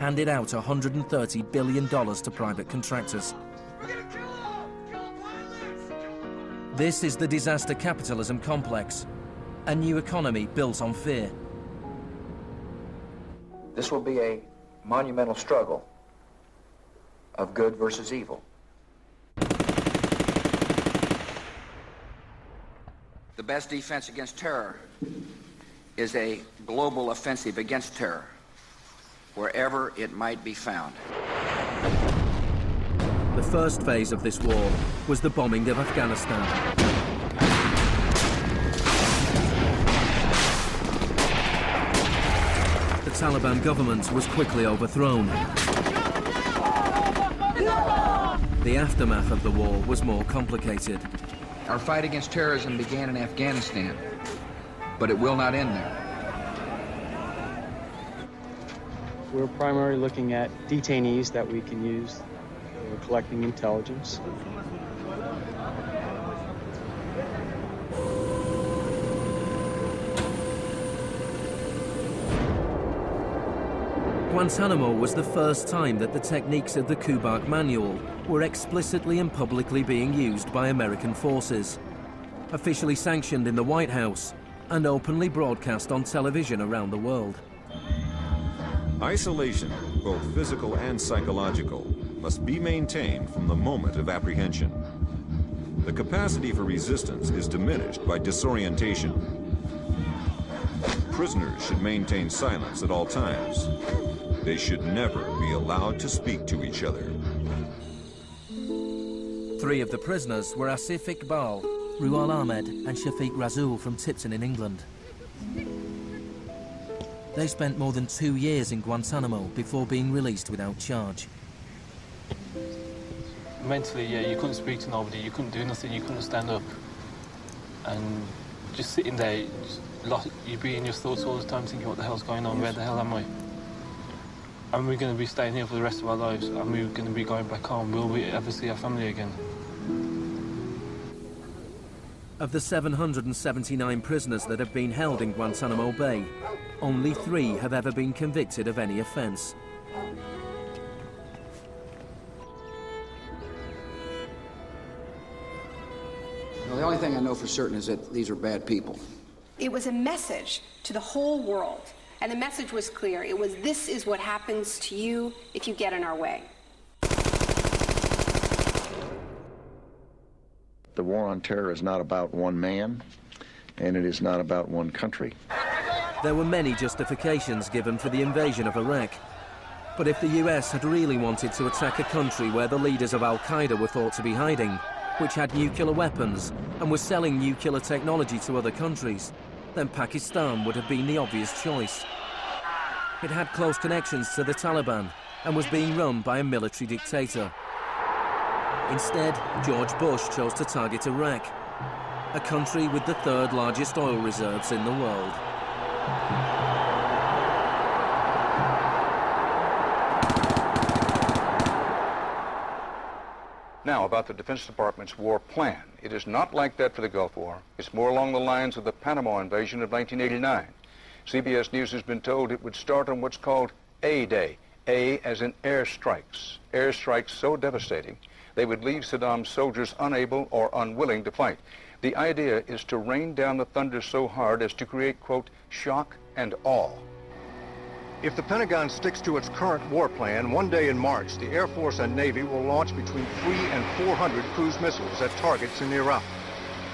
handed out $130 billion to private contractors. This is the disaster capitalism complex, a new economy built on fear. This will be a monumental struggle of good versus evil. The best defense against terror is a global offensive against terror, wherever it might be found. The first phase of this war was the bombing of Afghanistan. The Taliban government was quickly overthrown. The aftermath of the war was more complicated. Our fight against terrorism began in Afghanistan, but it will not end there. We're primarily looking at detainees that we can use. We're collecting intelligence. Guantanamo was the first time that the techniques of the Kubark Manual were explicitly and publicly being used by American forces, officially sanctioned in the White House and openly broadcast on television around the world. Isolation, both physical and psychological, must be maintained from the moment of apprehension. The capacity for resistance is diminished by disorientation. Prisoners should maintain silence at all times. They should never be allowed to speak to each other. 3 of the prisoners were Asif Iqbal, Ruhal Ahmed and Shafiq Rasool from Tipton in England. They spent more than 2 years in Guantanamo before being released without charge. Mentally, yeah, you couldn't speak to nobody, you couldn't do nothing, you couldn't stand up. And just sitting there, you'd be in your thoughts all the time thinking, what the hell's going on, where the hell am I? And we're going to be staying here for the rest of our lives, and we're going to be going back home. Will we ever see our family again? Of the 779 prisoners that have been held in Guantanamo Bay, only 3 have ever been convicted of any offence. Well, the only thing I know for certain is that these are bad people. It was a message to the whole world. And the message was clear. It was, this is what happens to you if you get in our way. The war on terror is not about one man, and it is not about one country. There were many justifications given for the invasion of Iraq. But if the US had really wanted to attack a country where the leaders of Al-Qaeda were thought to be hiding, which had nuclear weapons and was selling nuclear technology to other countries, then Pakistan would have been the obvious choice. It had close connections to the Taliban and was being run by a military dictator. Instead, George Bush chose to target Iraq, a country with the 3rd largest oil reserves in the world. Now, about the Defense Department's war plan. It is not like that for the Gulf War. It's more along the lines of the Panama invasion of 1989. CBS News has been told it would start on what's called A-Day. A as in airstrikes. Airstrikes so devastating, they would leave Saddam's soldiers unable or unwilling to fight. The idea is to rain down the thunder so hard as to create, quote, shock and awe. If the Pentagon sticks to its current war plan, one day in March, the Air Force and Navy will launch between 300 and 400 cruise missiles at targets in Iraq.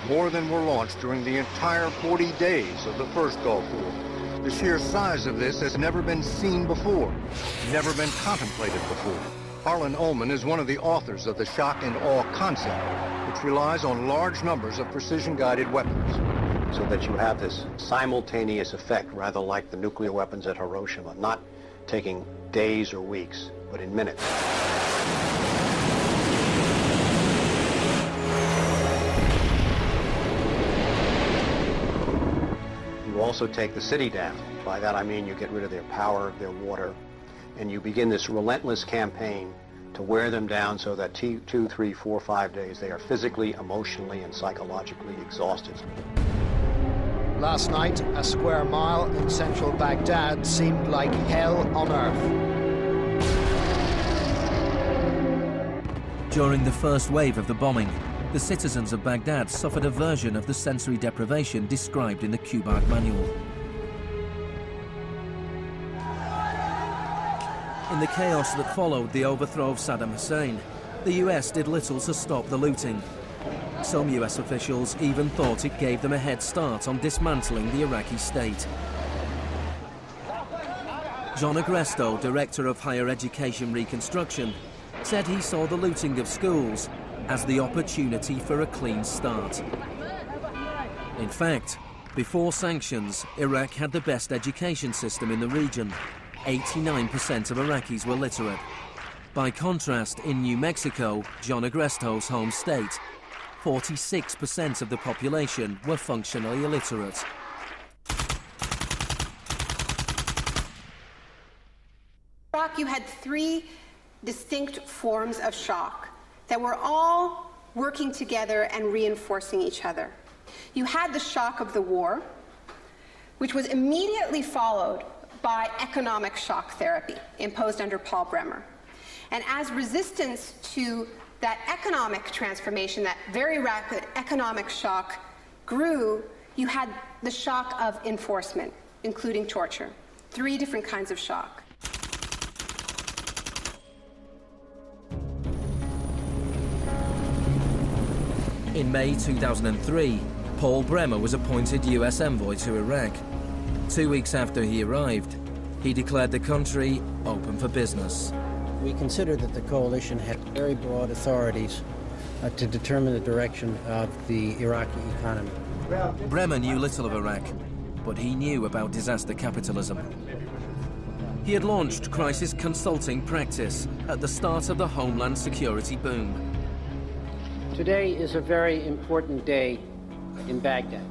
More than were launched during the entire 40 days of the first Gulf War. The sheer size of this has never been seen before, never been contemplated before. Harlan Ullman is one of the authors of the shock and awe concept, which relies on large numbers of precision-guided weapons. So that you have this simultaneous effect, rather like the nuclear weapons at Hiroshima, not taking days or weeks, but in minutes. You also take the city down. By that I mean you get rid of their power, their water, and you begin this relentless campaign to wear them down so that 2, 3, 4, 5 days they are physically, emotionally, and psychologically exhausted. Last night, a square mile in central Baghdad seemed like hell on earth. During the first wave of the bombing, the citizens of Baghdad suffered a version of the sensory deprivation described in the Kubart manual. In the chaos that followed the overthrow of Saddam Hussein, the US did little to stop the looting. Some US officials even thought it gave them a head start on dismantling the Iraqi state. John Agresto, Director of Higher Education Reconstruction, said he saw the looting of schools as the opportunity for a clean start. In fact, before sanctions, Iraq had the best education system in the region. 89% of Iraqis were literate. By contrast, in New Mexico, John Agresto's home state, 46% of the population were functionally illiterate. You had three distinct forms of shock that were all working together and reinforcing each other. You had the shock of the war, which was immediately followed by economic shock therapy imposed under Paul Bremer. And as resistance to that economic transformation, that very rapid economic shock grew, you had the shock of enforcement, including torture. Three different kinds of shock. In May 2003, Paul Bremer was appointed US envoy to Iraq. 2 weeks after he arrived, he declared the country open for business. We considered that the coalition had very broad authorities to determine the direction of the Iraqi economy. Bremer knew little of Iraq, but he knew about disaster capitalism. He had launched crisis consulting practice at the start of the Homeland Security boom. Today is a very important day in Baghdad.